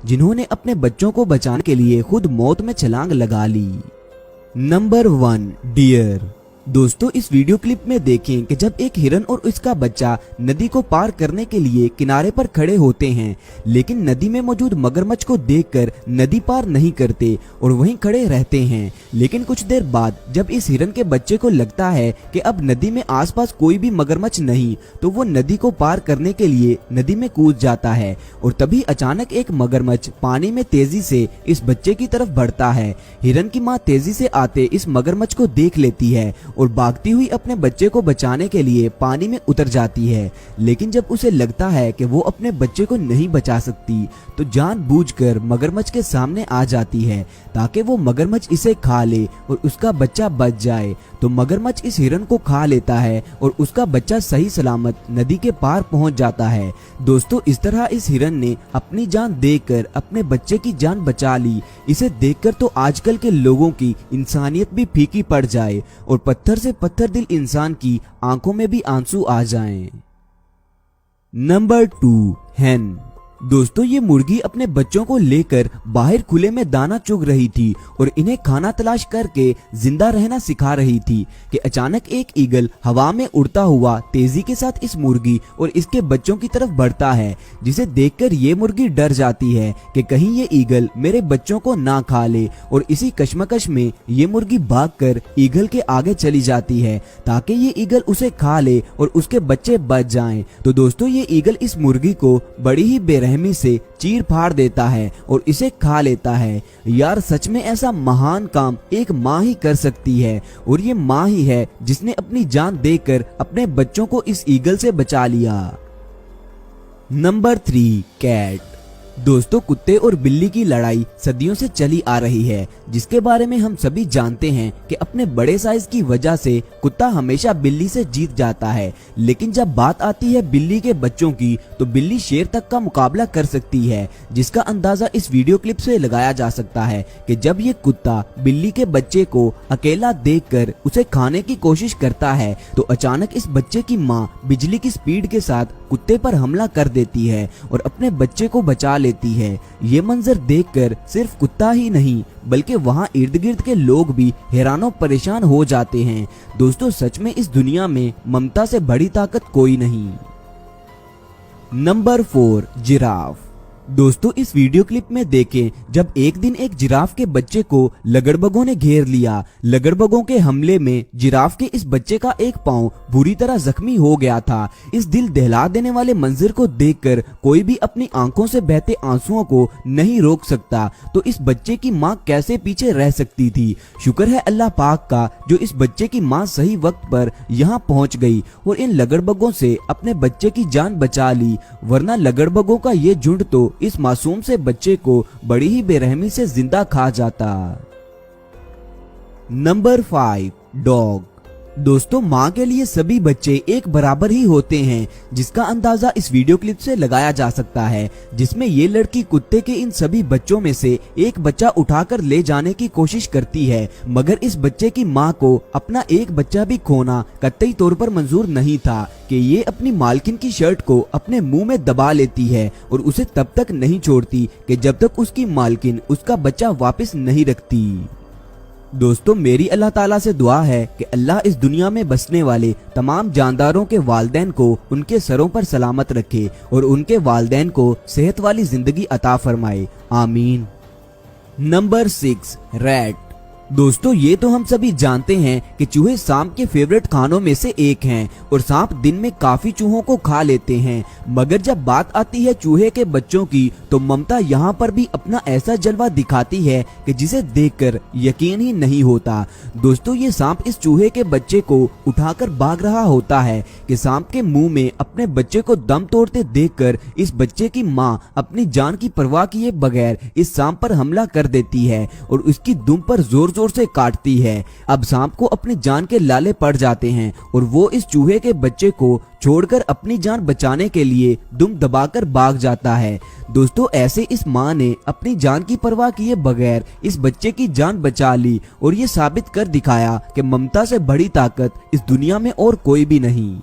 जिन्होंने अपने बच्चों को बचाने के लिए खुद मौत में छलांग लगा ली। Number 1, dear. दोस्तों इस वीडियो क्लिप में देखें कि जब एक हिरन और उसका बच्चा नदी को पार करने के लिए किनारे पर खड़े होते हैं, लेकिन नदी में मौजूद मगरमच्छ को देखकर नदी पार नहीं करते और वहीं खड़े रहते हैं। लेकिन कुछ देर बाद जब इस हिरन के बच्चे को लगता है कि अब नदी में आसपास कोई भी मगरमच्छ नहीं, तो वो नदी को पार करने के लिए नदी में कूद जाता है और तभी अचानक एक मगरमच्छ पानी में तेजी से इस बच्चे की तरफ बढ़ता है। हिरन की माँ तेजी से आते इस मगरमच्छ को देख लेती है और भागती हुई अपने बच्चे को बचाने के लिए पानी में उतर जाती है। लेकिन जब उसे लगता है कि वो अपने बच्चे को नहीं बचा सकती, तो जानबूझकर मगरमच्छ के सामने आ जाती है ताकि वो मगरमच्छ इसे खा ले और उसका बच्चा बच जाए। तो मगरमच्छ इस हिरन को खा लेता है और उसका बच्चा सही सलामत नदी के पार पहुंच जाता है। दोस्तों इस तरह इस हिरन ने अपनी जान देकर अपने बच्चे की जान बचा ली। इसे देखकर तो आजकल के लोगों की इंसानियत भी फीकी पड़ जाए और पत्थर से पत्थर दिल इंसान की आंखों में भी आंसू आ जाएं। नंबर 2, हैन। दोस्तों ये मुर्गी अपने बच्चों को लेकर बाहर खुले में दाना चुग रही थी और इन्हें खाना तलाश करके जिंदा रहना सिखा रही थी कि अचानक एक ईगल हवा में उड़ता हुआ तेजी के साथ इस मुर्गी और इसके बच्चों की तरफ बढ़ता है, जिसे देखकर ये मुर्गी डर जाती है कि कहीं ये ईगल मेरे बच्चों को ना खा ले। और इसी कश्मकश में ये मुर्गी भागकर ईगल के आगे चली जाती है ताकि ये ईगल उसे खा ले और उसके बच्चे बच जाएं। तो दोस्तों ये ईगल इस मुर्गी को बड़ी ही रहमी से चीर फाड़ देता है और इसे खा लेता है। यार सच में ऐसा महान काम एक माँ ही कर सकती है और ये माँ ही है जिसने अपनी जान देकर अपने बच्चों को इस ईगल से बचा लिया। Number 3, cat. दोस्तों कुत्ते और बिल्ली की लड़ाई सदियों से चली आ रही है, जिसके बारे में हम सभी जानते हैं कि अपने बड़े साइज की वजह से कुत्ता हमेशा बिल्ली से जीत जाता है। लेकिन जब बात आती है बिल्ली के बच्चों की, तो बिल्ली शेर तक का मुकाबला कर सकती है, जिसका अंदाजा इस वीडियो क्लिप से लगाया जा सकता है कि जब ये कुत्ता बिल्ली के बच्चे को अकेला देखकर उसे खाने की कोशिश करता है, तो अचानक इस बच्चे की माँ बिजली की स्पीड के साथ कुत्ते पर हमला कर देती है और अपने बच्चे को बचा लेती है। ये मंजर देखकर सिर्फ कुत्ता ही नहीं बल्कि वहाँ इर्द गिर्द के लोग भी हैरानो परेशान हो जाते हैं। दोस्तों सच में इस दुनिया में ममता से बड़ी ताकत कोई नहीं। Number 4, giraffe. दोस्तों इस वीडियो क्लिप में देखें जब एक दिन एक जिराफ के बच्चे को लगड़बगों ने घेर लिया। लगड़बगों के हमले में जिराफ के इस बच्चे का एक पांव बुरी तरह जख्मी हो गया था। इस दिल दहला देने वाले मंजर को देखकर कोई भी अपनी आंखों से बहते आंसुओं को नहीं रोक सकता, तो इस बच्चे की माँ कैसे पीछे रह सकती थी। शुक्र है अल्लाह पाक का जो इस बच्चे की माँ सही वक्त पर यहाँ पहुँच गई और इन लगड़बगों से अपने बच्चे की जान बचा ली, वरना लगड़बगों का ये झुंड तो इस मासूम से बच्चे को बड़ी ही बेरहमी से जिंदा खा जाता। Number 5, dog. दोस्तों माँ के लिए सभी बच्चे एक बराबर ही होते हैं, जिसका अंदाजा इस वीडियो क्लिप से लगाया जा सकता है, जिसमें ये लड़की कुत्ते के इन सभी बच्चों में से एक बच्चा उठाकर ले जाने की कोशिश करती है, मगर इस बच्चे की माँ को अपना एक बच्चा भी खोना कतई तौर पर मंजूर नहीं था कि ये अपनी मालकिन की शर्ट को अपने मुंह में दबा लेती है और उसे तब तक नहीं छोड़ती कि जब तक उसकी मालकिन उसका बच्चा वापस नहीं रखती। दोस्तों मेरी अल्लाह ताला से दुआ है कि अल्लाह इस दुनिया में बसने वाले तमाम जानदारों के वालिदैन को उनके सरों पर सलामत रखे और उनके वालिदैन को सेहत वाली जिंदगी अता फरमाए, आमीन। Number 6, rat. दोस्तों ये तो हम सभी जानते हैं कि चूहे सांप के फेवरेट खानों में से एक हैं और सांप दिन में काफी चूहों को खा लेते हैं, मगर जब बात आती है चूहे के बच्चों की, तो ममता यहाँ पर भी अपना ऐसा जलवा दिखाती है कि जिसे देखकर यकीन ही नहीं होता। दोस्तों ये सांप इस चूहे के बच्चे को उठाकर भाग रहा होता है कि सांप के मुंह में अपने बच्चे को दम तोड़ते देखकर इस बच्चे की माँ अपनी जान की परवाह किए बगैर इस सांप पर हमला कर देती है और उसकी दुम पर जोर जोर से काटती है। अब सांप को अपनी जान के लाले पड़ जाते हैं और वो इस चूहे के बच्चे को छोड़कर अपनी जान बचाने के लिए दुम दबाकर भाग जाता है। दोस्तों ऐसे इस माँ ने अपनी जान की परवाह किए बगैर इस बच्चे की जान बचा ली और ये साबित कर दिखाया कि ममता से बड़ी ताकत इस दुनिया में और कोई भी नहीं।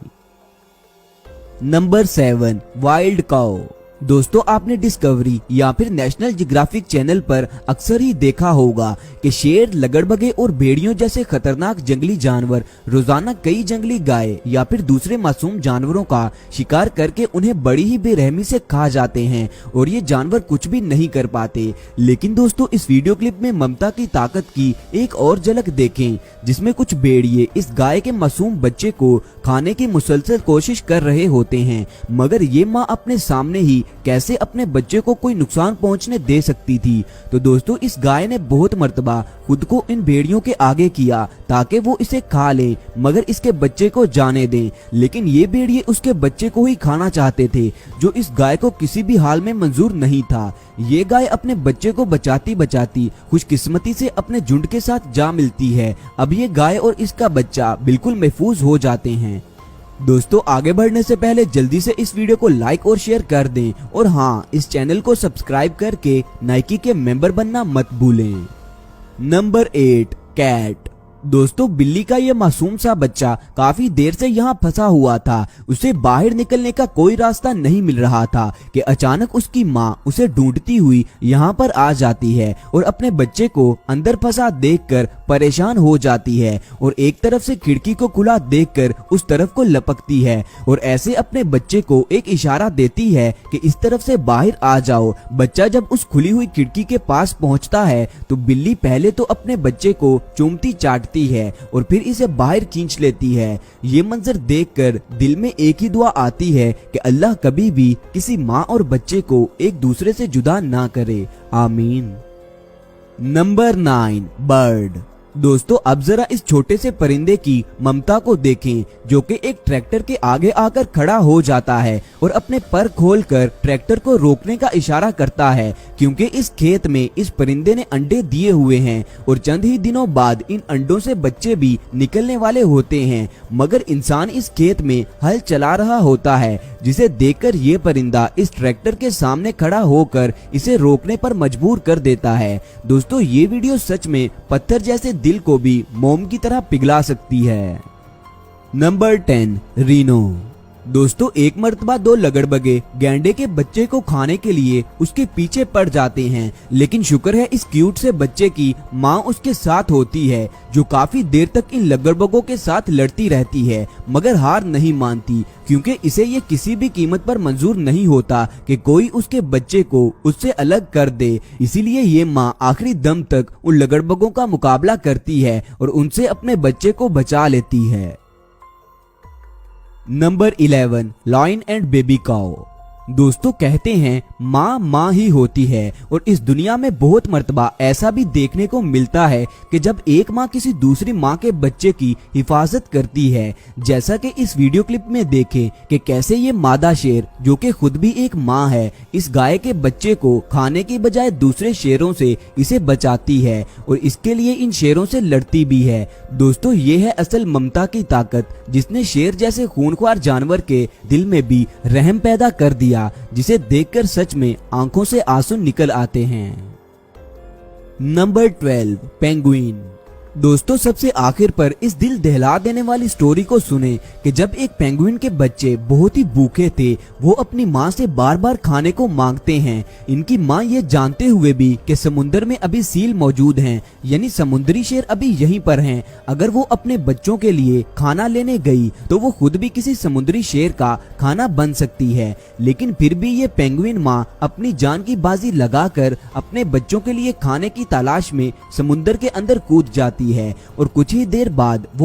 नंबर 7, वाइल्ड काऊ। दोस्तों आपने डिस्कवरी या फिर नेशनल जियोग्राफिक चैनल पर अक्सर ही देखा होगा कि शेर, लगड़बगे और भेड़ियों जैसे खतरनाक जंगली जानवर रोजाना कई जंगली गाय या फिर दूसरे मासूम जानवरों का शिकार करके उन्हें बड़ी ही बेरहमी से खा जाते हैं और ये जानवर कुछ भी नहीं कर पाते। लेकिन दोस्तों इस वीडियो क्लिप में ममता की ताकत की एक और झलक देखें, जिसमें कुछ भेड़िए इस गाय के मासूम बच्चे को खाने की मुसलसल कोशिश कर रहे होते हैं, मगर ये माँ अपने सामने ही कैसे अपने बच्चे को कोई नुकसान पहुंचने दे सकती थी। तो दोस्तों इस गाय ने बहुत मर्तबा खुद को इन भेड़ियों के आगे किया ताकि वो इसे खा ले, मगर इसके बच्चे को जाने दें। लेकिन ये भेड़िए उसके बच्चे को ही खाना चाहते थे, जो इस गाय को किसी भी हाल में मंजूर नहीं था। ये गाय अपने बच्चे को बचाती बचाती खुशकिस्मती से अपने झुंड के साथ जा मिलती है। अब ये गाय और इसका बच्चा बिल्कुल महफूज हो जाते हैं। दोस्तों आगे बढ़ने से पहले जल्दी से इस वीडियो को लाइक और शेयर कर दें, और हाँ, इस चैनल को सब्सक्राइब करके नाइकी के मेंबर बनना मत भूलें। Number 8, cat. दोस्तों बिल्ली का ये मासूम सा बच्चा काफी देर से यहाँ फंसा हुआ था। उसे बाहर निकलने का कोई रास्ता नहीं मिल रहा था कि अचानक उसकी माँ उसे ढूंढती हुई यहाँ पर आ जाती है और अपने बच्चे को अंदर फंसा देखकर परेशान हो जाती है और एक तरफ से खिड़की को खुला देखकर उस तरफ को लपकती है और ऐसे अपने बच्चे को एक इशारा देती है कि इस तरफ से बाहर आ जाओ। बच्चा जब उस खुली हुई खिड़की के पास पहुँचता है तो बिल्ली पहले तो अपने बच्चे को चूमती चाटती है और फिर इसे बाहर खींच लेती है। ये मंजर देखकर दिल में एक ही दुआ आती है कि अल्लाह कभी भी किसी माँ और बच्चे को एक दूसरे से जुदा ना करे, आमीन। Number 9, bird. दोस्तों अब जरा इस छोटे से परिंदे की ममता को देखें, जो कि एक ट्रैक्टर के आगे आकर खड़ा हो जाता है और अपने पर खोलकर ट्रैक्टर को रोकने का इशारा करता है, क्योंकि इस खेत में इस परिंदे ने अंडे दिए हुए हैं और चंद ही दिनों बाद इन अंडों से बच्चे भी निकलने वाले होते हैं। मगर इंसान इस खेत में हल चला रहा होता है, जिसे देखकर ये परिंदा इस ट्रैक्टर के सामने खड़ा होकर इसे रोकने पर मजबूर कर देता है। दोस्तों ये वीडियो सच में पत्थर जैसे दिल को भी मोम की तरह पिघला सकती है। Number 10, Reno. दोस्तों एक मर्तबा 2 लगड़बगे गैंडे के बच्चे को खाने के लिए उसके पीछे पड़ जाते हैं, लेकिन शुक्र है इस क्यूट से बच्चे की माँ उसके साथ होती है, जो काफी देर तक इन लगड़बगों के साथ लड़ती रहती है मगर हार नहीं मानती, क्योंकि इसे ये किसी भी कीमत पर मंजूर नहीं होता कि कोई उसके बच्चे को उससे अलग कर दे। इसीलिए ये माँ आखिरी दम तक उन लगड़बगों का मुकाबला करती है और उनसे अपने बच्चे को बचा लेती है। नंबर 11, लायन एंड बेबी काऊ। दोस्तों कहते हैं माँ माँ ही होती है और इस दुनिया में बहुत मर्तबा ऐसा भी देखने को मिलता है कि जब एक माँ किसी दूसरी माँ के बच्चे की हिफाजत करती है, जैसा कि इस वीडियो क्लिप में देखें कि कैसे ये मादा शेर, जो कि खुद भी एक माँ है, इस गाय के बच्चे को खाने की बजाय दूसरे शेरों से इसे बचाती है और इसके लिए इन शेरों से लड़ती भी है। दोस्तों ये है असल ममता की ताकत, जिसने शेर जैसे खूंखार जानवर के दिल में भी रहम पैदा कर दिया, जिसे देखकर सच में आंखों से आंसू निकल आते हैं। Number 12, penguin. दोस्तों सबसे आखिर पर इस दिल दहला देने वाली स्टोरी को सुने कि जब एक पेंगुइन के बच्चे बहुत ही भूखे थे, वो अपनी माँ से बार बार खाने को मांगते हैं। इनकी माँ ये जानते हुए भी कि समुद्र में अभी सील मौजूद हैं, यानी समुद्री शेर अभी यहीं पर हैं, अगर वो अपने बच्चों के लिए खाना लेने गई तो वो खुद भी किसी समुद्री शेर का खाना बन सकती है। लेकिन फिर भी ये पेंगुइन माँ अपनी जान की बाजी लगाकर अपने बच्चों के लिए खाने की तलाश में समुद्र के अंदर कूद जाती है और कुछ ही देर बाद वो